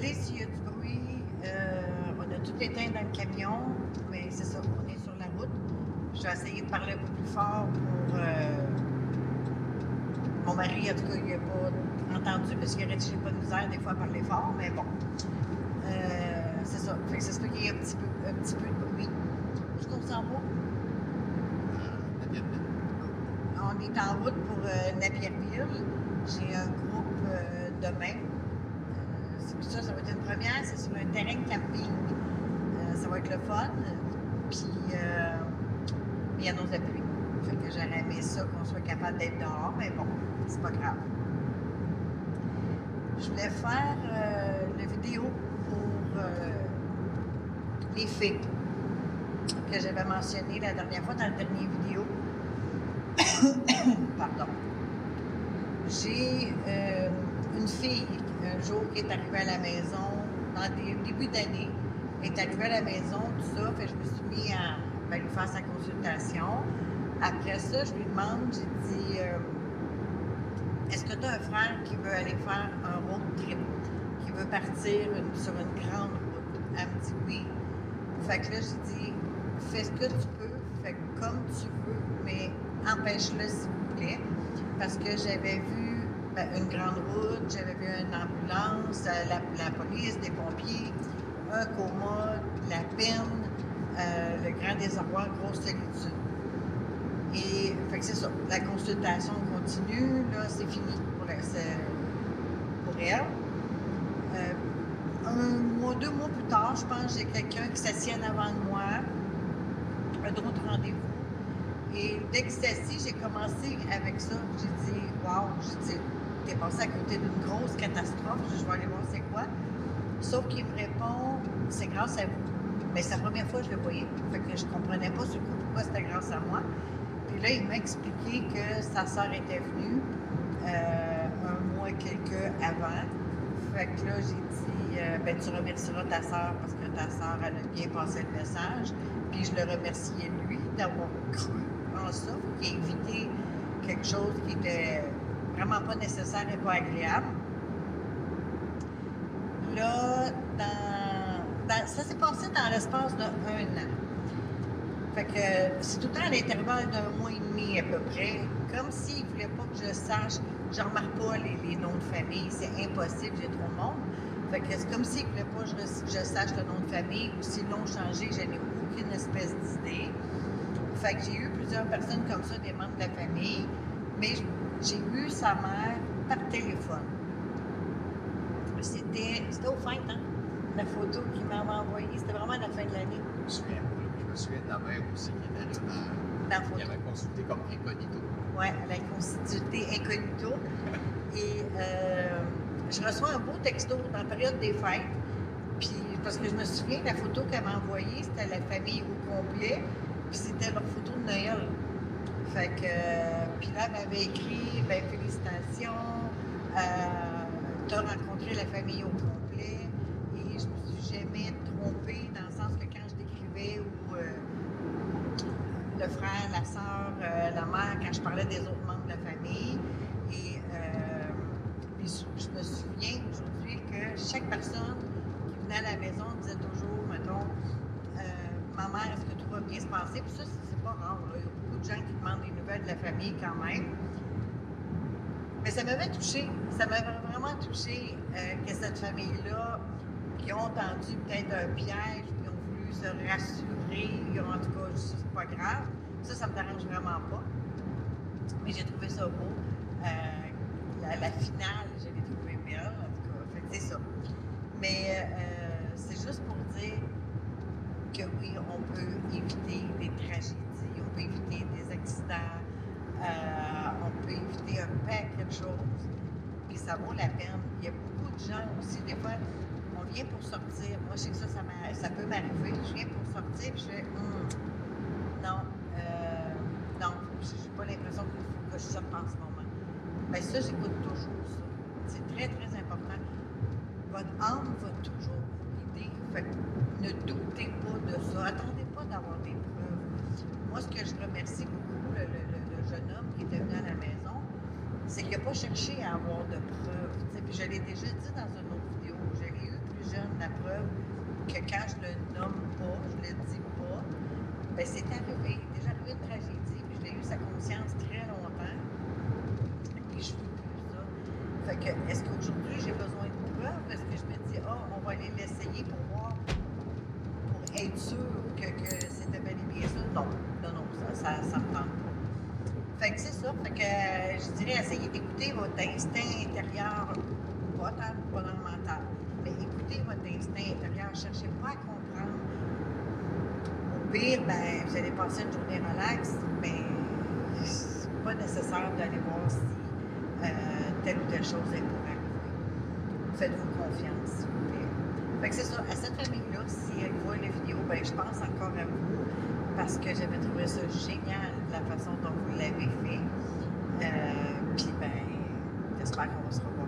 désolée s'il y a du bruit. On a tout éteint dans le camion, mais c'est ça, on est sur la route. Je vais essayer de parler un peu plus fort pour mon mari, en tout cas, il n'a pas entendu parce qu'il aurait dit que j'ai pas de misère des fois à parler fort, mais bon. C'est ça. Fait que c'est sûr qu'il y a un petit peu de bruit. Où est-ce qu'on s'en va? On est en route pour Napierville. J'ai un groupe demain. Ça va être une première. C'est sur un terrain de camping. Ça va être le fun. Puis, il y a nos appuis. Fait que j'aurais aimé ça, qu'on soit capable d'être dehors, mais bon, c'est pas grave. Je voulais faire la vidéo pour les fées que j'avais mentionné la dernière fois dans la dernière vidéo. Pardon. J'ai une fille, un jour, qui est arrivée à la maison, dans le début d'année, est arrivée à la maison, tout ça, fait que je me suis mis à lui faire sa consultation. Après ça, je lui demande, j'ai dit, est-ce que tu as un frère qui veut aller faire un road trip, qui veut partir sur une grande route? Elle me dit oui. Fait que là, j'ai dit, fais ce que tu peux, fais comme tu veux, mais empêche-le s'il vous plaît, parce que j'avais vu une grande route, j'avais vu une ambulance, la police, des pompiers, un coma, la peine, le grand désarroi, grosse solitude. Et fait que c'est ça, la consultation continue, là c'est fini pour elle. Un mois, 2 mois plus tard, je pense que j'ai quelqu'un qui s'assied en avant de moi, un autre rendez-vous. Et dès que c'est assis, j'ai commencé avec ça. J'ai dit, wow, j'ai dit, t'es passé à côté d'une grosse catastrophe, je vais aller voir c'est quoi. Sauf qu'il me répond, c'est grâce à vous. Mais c'est la première fois que je le voyais. Fait que je comprenais pas ce coup pourquoi c'était grâce à moi. Puis là, il m'a expliqué que sa sœur était venue un mois et quelques avant. Fait que là, j'ai dit, tu remercieras ta sœur parce que ta sœur, elle a bien passé le message. Puis je le remerciais lui d'avoir cru en ça, qu'il ait évité quelque chose qui était vraiment pas nécessaire et pas agréable. Là, ça s'est passé dans l'espace d'1 an. Fait que c'est tout le temps à l'intervalle d'1 mois et demi à peu près, comme s'il ne voulait pas que je sache, je ne remarque pas les noms de famille, c'est impossible, j'ai trop de monde. Fait que c'est comme s'il ne voulait pas que je sache le nom de famille, ou s'ils l'ont changé, je n'ai aucune espèce d'idée. Fait que j'ai eu plusieurs personnes comme ça, des membres de la famille, mais j'ai eu sa mère par téléphone. C'était aux fêtes, hein? La photo qu'il m'avait envoyée, c'était vraiment à la fin de l'année. Je me souviens de la mère aussi qui était là dans la photo. Qui avait consulté comme incognito. Oui, elle a consulté incognito. Et je reçois un beau texto dans la période des fêtes. Puis, parce que je me souviens, la photo qu'elle m'a envoyée, c'était la famille au complet. Puis c'était leur photo de Noël. Fait que, puis là, elle m'avait écrit, félicitations, tu as rencontré la famille au complet. Et je me suis jamais trompée dans le sens que quand je décrivais ou le frère, la sœur, la mère, quand je parlais des autres membres de la famille. Et puis je me souviens aujourd'hui que chaque personne qui venait à la maison disait toujours, mettons, ma mère, est-ce que tout va bien se passer? Puis ça, c'est pas rare. Là. Il y a beaucoup de gens qui demandent des nouvelles de la famille quand même. Mais ça m'avait touchée. Ça m'avait vraiment touchée que cette famille-là, qui ont tendu peut-être un piège, qui ont voulu se rassurer, en tout cas, c'est pas grave. Ça me dérange vraiment pas. Mais j'ai trouvé ça beau. La finale, je l'ai trouvée belle, en tout cas. Fait que c'est ça. Mais c'est juste pour dire que oui, on peut éviter des tragédies, on peut éviter des accidents, on peut éviter un paquet de choses. Puis ça vaut la peine. Il y a beaucoup de gens aussi, des fois, on vient pour sortir. Moi, je sais que ça peut m'arriver. Je viens pour sortir, puis je fais non, j'ai pas l'impression qu'il faut que je sorte en ce moment. Bien, ça, j'écoute toujours ça. C'est très, très important. Votre âme va toujours vous guider. Fait que ne doutez pas de ça. Attendez pas d'avoir des preuves. Moi, ce que je remercie beaucoup, le jeune homme qui était venu à la maison, c'est qu'il n'a pas cherché à avoir de preuves. Puis je l'ai déjà dit dans une autre vidéo. Je l'ai eu jeune, la preuve que quand je le nomme pas, je le dis pas, ben c'est arrivé. Déjà arrivé une tragédie, puis je l'ai eu sa conscience très longtemps. Et je ne veux plus ça. Fait que, est-ce qu'aujourd'hui, j'ai besoin de preuves? Est-ce que je me dis, on va aller l'essayer pour voir, pour être sûr que c'était bel et bien ça? Non, ça me tente pas. Fait que c'est ça. Fait que je dirais, essayez d'écouter votre instinct intérieur, pas dans le mental, mais écoutez votre instinct intérieur. Cherchez pas à comprendre. Au pire, ben, vous allez passer une journée relax, mais c'est pas nécessaire d'aller voir si telle ou telle chose est pour arriver. Faites-vous confiance, s'il vous plaît. Fait que c'est ça. À cette famille-là, si elle voit la vidéo, ben, je pense encore à vous parce que j'avais trouvé ça génial de la façon dont vous l'avez fait. Puis, ben, j'espère qu'on va se revoir